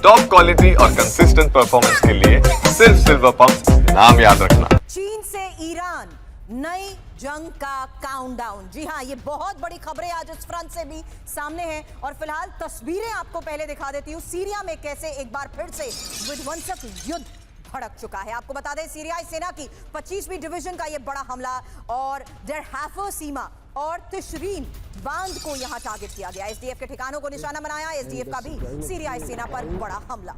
Top quality और consistent performance के लिए सिर्फ सिल्वर पंप नाम याद रखना। चीन से ईरान, नई जंग का काउंटडाउन। जी हां, ये बहुत बड़ी खबरें आज इस फ्रंट से भी सामने हैं और फिलहाल तस्वीरें आपको पहले दिखा देती हूं। सीरिया में कैसे एक बार फिर से विध्वंसक युद्ध भड़क चुका है। आपको बता दें, सीरियाई सेना की 25वीं डिवीजन का यह बड़ा हमला और डेर हाफर सीमा और तिशरीन बांध को यहां टारगेट किया गया। एसडीएफ के ठिकानों को निशाना बनाया। एसडीएफ का भी सीरियाई सेना पर बड़ा हमला।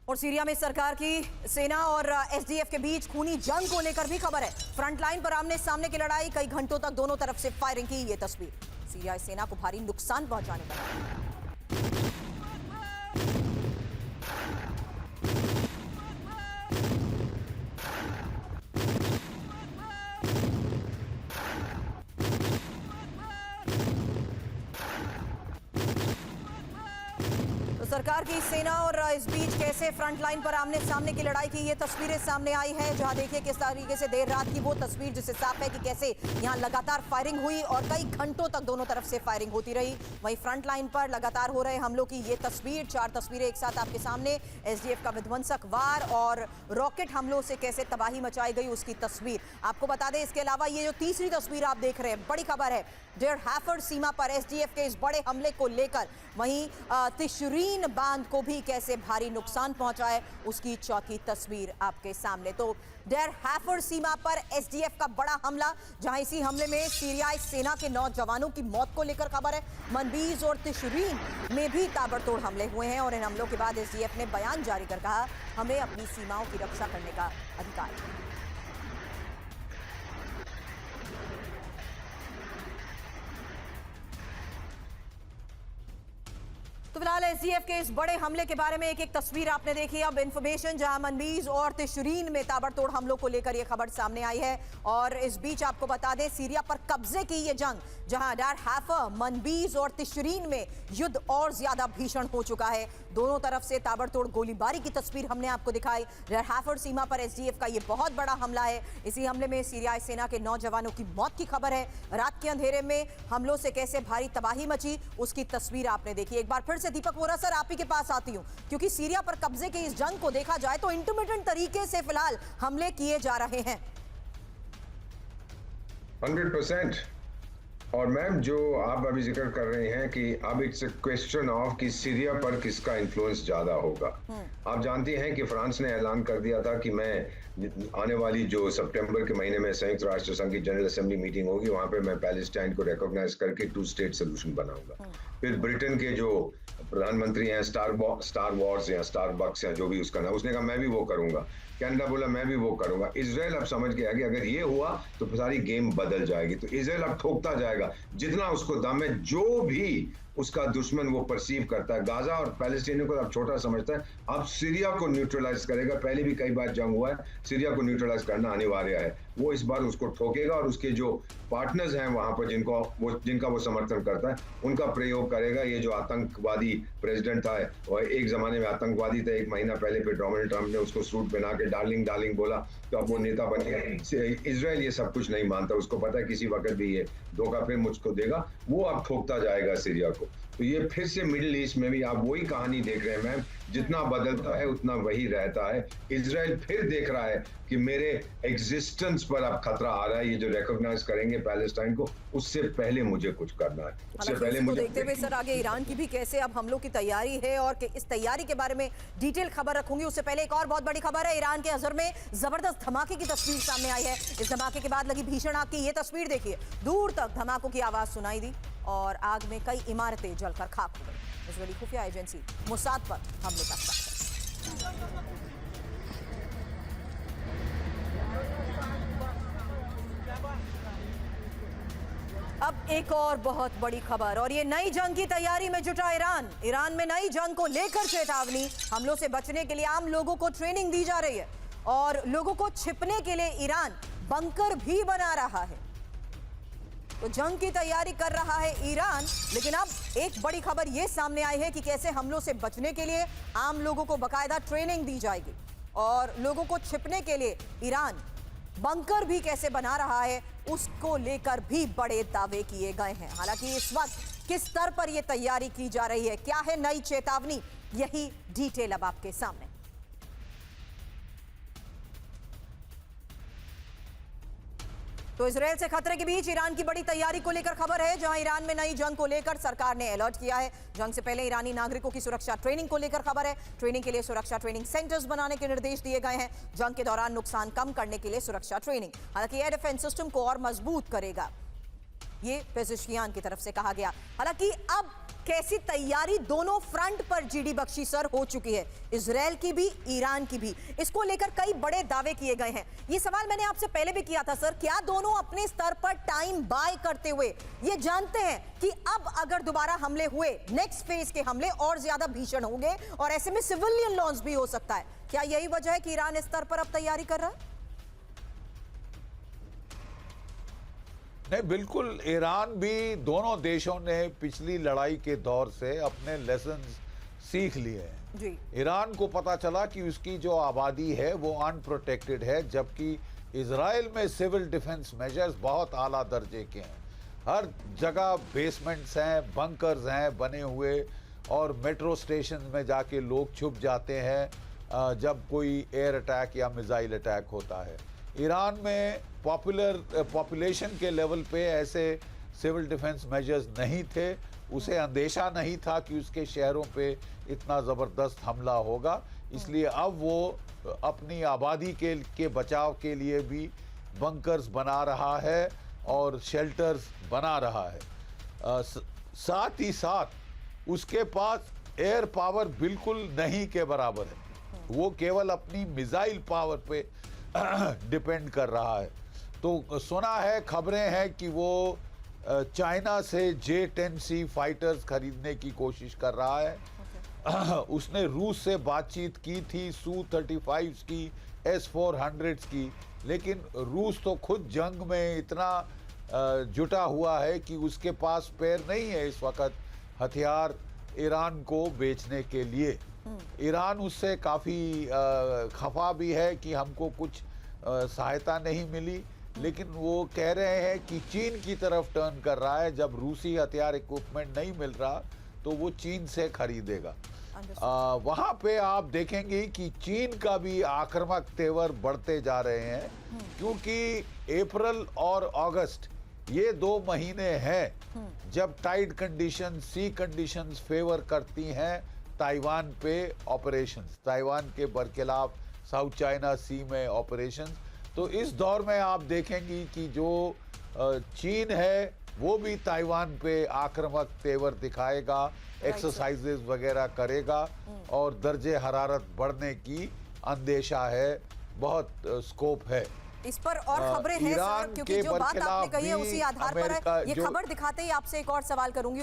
और सीरिया में सरकार की सेना और एसडीएफ के बीच खूनी जंग को लेकर भी खबर है। फ्रंट लाइन पर आमने सामने की लड़ाई, कई घंटों तक दोनों तरफ से फायरिंग की। ये तस्वीर सीरियाई सेना को भारी नुकसान पहुंचाने पर। सरकार की सेना और इस बीच कैसे फ्रंट लाइन पर आमने सामने की लड़ाई की ये तस्वीरें सामने आई है, जहां देखिए किस तरीके से देर रात की वो तस्वीर जिससे साफ है कि कैसे यहां लगातार फायरिंग हुई और कई घंटों तक दोनों तरफ से फायरिंग होती रही। वहीं फ्रंट लाइन पर लगातार हो रहे हमलों की ये तस्वीर, 4 तस्वीरें एक साथ आपके सामने। एसडीएफ का विध्वंसक वार और रॉकेट हमलों से कैसे तबाही मचाई गई उसकी तस्वीर आपको बता दें। इसके अलावा ये जो तीसरी तस्वीर आप देख रहे हैं, बड़ी खबर है डेर हाफर सीमा पर एसडीएफ के इस बड़े हमले को लेकर। वहीं तिशरीन बांध को भी कैसे भारी नुकसान पहुंचा है उसकी चौथी तस्वीर आपके सामने। तो डेर हाफर सीमा पर एसडीएफ का बड़ा हमला, जहां इसी हमले में सीरियाई सेना के 9 जवानों की मौत को लेकर खबर है। मनबीज और तिशरीन में भी ताबड़तोड़ हमले हुए हैं और इन हमलों के बाद एसडीएफ ने बयान जारी कर कहा, हमें अपनी सीमाओं की रक्षा करने का अधिकार है। तो फिलहाल एसडीएफ के इस बड़े हमले के बारे में एक एक तस्वीर आपने देखी। अब इंफॉर्मेशन जहां मनबीज और तिशरीन में ताबड़तोड़ हमलों को लेकर यह खबर सामने आई है और इस बीच आपको बता दें, सीरिया पर कब्जे की ये जंग, जहां डेर हाफर, मनबीज और तिशरीन में युद्ध और ज्यादा भीषण हो चुका है। दोनों तरफ से ताबड़तोड़ गोलीबारी की तस्वीर हमने आपको दिखाई। डेर हाफर सीमा पर एसडीएफ का यह बहुत बड़ा हमला है। इसी हमले में सीरियाई सेना के 9 जवानों की मौत की खबर है। रात के अंधेरे में हमलों से कैसे भारी तबाही मची उसकी तस्वीर आपने देखी। एक बार फिर से दीपक वोरा सर, आप ही के पास आती हूं, क्योंकि सीरिया पर कब्जे के इस जंग को देखा जाए तो इंटरमिटेंट तरीके से फिलहाल हमले किए जा रहे हैं। 100%। और मैम, जो आप अभी जिक्र कर रहे हैं कि अब इट्स अ क्वेश्चन ऑफ कि सीरिया पर किसका इन्फ्लुएंस ज्यादा होगा। आप जानती हैं कि फ्रांस ने ऐलान कर दिया था कि मैं आने वाली जो सितंबर के महीने में संयुक्त राष्ट्र संघ की जनरल असेंबली मीटिंग होगी, वहां पे मैं पैलेस्टाइन को रिकॉग्नाइज करके 2 स्टेट सोल्यूशन बनाऊंगा। फिर ब्रिटेन के जो प्रधानमंत्री हैं, स्टार वॉर्स या स्टारबक्स या जो भी उसका नाम, उसने कहा मैं भी वो करूंगा। कनाडा बोला मैं भी वो करूंगा। इजराइल अब समझ गया कि अगर ये हुआ तो सारी गेम बदल जाएगी। तो इजराइल अब ठोकता जाएगा जितना उसको दम है, जो भी उसका दुश्मन वो परसीव करता है। गाजा और पैलेस्टीनियों को अब छोटा समझता है, अब सीरिया को न्यूट्रलाइज करेगा। पहले भी कई बार जंग हुआ है, सीरिया को न्यूट्रलाइज करना अनिवार्य है। वो इस बार उसको ठोकेगा और उसके जो पार्टनर्स हैं वहां पर जिनका वो समर्थन करता है, उनका प्रयोग करेगा। ये जो आतंकवादी प्रेसिडेंट था, और एक जमाने में आतंकवादी था, 1 महीना पहले फिर डोनाल्ड ट्रंप ने उसको सूट पहना के डार्लिंग डार्लिंग बोला, तो अब वो नेता बन गया। इजराइल ये सब कुछ नहीं मानता, उसको पता है किसी वक्त भी ये धोखा फिर मुझको देगा। वो अब ठोकता जाएगा सीरिया को। तो ये फिर से मिडिल ईस्ट में भी आप वही कहानी देख रहे हैं मैम, जितना बदलता है उतना वही रहता है। इजराइल फिर देख रहा है कि मेरे एग्जिस्टेंस पर अब खतरा आ रहा है। ये जो रिकॉग्नाइज करेंगे पैलेस्टाइन को, उससे पहले मुझे कुछ करना है। उससे पहले मुझे देखते हुए सर, आगे ईरान की भी कैसे अब हमलों की तैयारी है और इस तैयारी के बारे में डिटेल खबर रखूंगी। उससे पहले एक और बहुत बड़ी खबर है, ईरान के अजहर में जबरदस्त धमाके की तस्वीर सामने आई है। इस धमाके के बाद लगी भीषण आग की ये तस्वीर देखिए, दूर तक धमाकों की आवाज सुनाई दी और आग में कई इमारतें जलकर खाक हो गई। इजरायली खुफिया एजेंसी मोसाद पर हमले का शक है। अब एक और बहुत बड़ी खबर, और ये नई जंग की तैयारी में जुटा ईरान। ईरान में नई जंग को लेकर चेतावनी, हमलों से बचने के लिए आम लोगों को ट्रेनिंग दी जा रही है और लोगों को छिपने के लिए ईरान बंकर भी बना रहा है। तो जंग की तैयारी कर रहा है ईरान, लेकिन अब एक बड़ी खबर यह सामने आई है कि कैसे हमलों से बचने के लिए आम लोगों को बाकायदा ट्रेनिंग दी जाएगी और लोगों को छिपने के लिए ईरान बंकर भी कैसे बना रहा है, उसको लेकर भी बड़े दावे किए गए हैं। हालांकि इस वक्त किस स्तर पर यह तैयारी की जा रही है, क्या है नई चेतावनी, यही डिटेल अब आपके सामने। तो इजरायल से खतरे के बीच ईरान की बड़ी तैयारी को लेकर खबर है, जहां ईरान में नई जंग को लेकर सरकार ने अलर्ट किया है। जंग से पहले ईरानी नागरिकों की सुरक्षा ट्रेनिंग को लेकर खबर है। ट्रेनिंग के लिए सुरक्षा ट्रेनिंग सेंटर्स बनाने के निर्देश दिए गए हैं। जंग के दौरान नुकसान कम करने के लिए सुरक्षा ट्रेनिंग, हालांकि एयर डिफेंस सिस्टम को और मजबूत करेगा, ये पेजिशियान की तरफ से कहा गया। हालांकि अब कैसी तैयारी दोनों फ्रंट पर जीडी बख्शी सर हो चुकी है, इजरायल की भी ईरान की भी, इसको लेकर कई बड़े दावे किए गए हैं। ये सवाल मैंने आपसे पहले भी किया था सर, क्या दोनों अपने स्तर पर टाइम बाय करते हुए ये जानते हैं कि अब अगर दोबारा हमले हुए, नेक्स्ट फेज के हमले और ज्यादा भीषण होंगे और ऐसे में सिविलियन लॉस भी हो सकता है, क्या यही वजह है कि ईरान इस स्तर पर अब तैयारी कर रहा है? नहीं, बिल्कुल। ईरान भी, दोनों देशों ने पिछली लड़ाई के दौर से अपने लेसन्स सीख लिए हैं जी। ईरान को पता चला कि उसकी जो आबादी है वो अनप्रोटेक्टेड है, जबकि इजराइल में सिविल डिफेंस मेजर्स बहुत आला दर्जे के हैं। हर जगह बेसमेंट्स हैं, बंकर्स हैं बने हुए, और मेट्रो स्टेशन में जाके लोग छुप जाते हैं जब कोई एयर अटैक या मिसाइल अटैक होता है। ईरान में पॉपुलेशन के लेवल पे ऐसे सिविल डिफेंस मेजर्स नहीं थे, उसे अंदेशा नहीं था कि उसके शहरों पे इतना ज़बरदस्त हमला होगा, इसलिए अब वो अपनी आबादी के बचाव के लिए भी बंकर्स बना रहा है और शेल्टर्स बना रहा है। साथ ही साथ उसके पास एयर पावर बिल्कुल नहीं के बराबर है, वो केवल अपनी मिसाइल पावर पे डिपेंड कर रहा है। तो सुना है, खबरें हैं कि वो चाइना से J-10C फाइटर्स खरीदने की कोशिश कर रहा है। उसने रूस से बातचीत की थी Su-35 की, S-400 की, लेकिन रूस तो खुद जंग में इतना जुटा हुआ है कि उसके पास पैर नहीं है इस वक्त हथियार ईरान को बेचने के लिए। ईरान उससे काफ़ी खफा भी है कि हमको कुछ सहायता नहीं मिली, लेकिन वो कह रहे हैं कि चीन की तरफ टर्न कर रहा है। जब रूसी हथियार इक्विपमेंट नहीं मिल रहा तो वो चीन से खरीदेगा। वहाँ पे आप देखेंगे कि चीन का भी आक्रामक तेवर बढ़ते जा रहे हैं, क्योंकि अप्रैल और अगस्त ये 2 महीने हैं जब टाइड कंडीशन, सी कंडीशंस फेवर करती हैं ताइवान पे ऑपरेशंस, ताइवान के बरखिलाफ साउथ चाइना सी में ऑपरेशंस। तो इस दौर में आप देखेंगी कि जो चीन है वो भी ताइवान पे आक्रामक तेवर दिखाएगा, एक्सरसाइजेस वगैरह करेगा, और दर्जे हरारत बढ़ने की अंदेशा है, बहुत स्कोप है इस पर। और खबरें हैं सर, क्योंकि जो बात आपने कही है उसी आधार पर है। ये खबर दिखाते ही आपसे एक और सवाल करूंगी।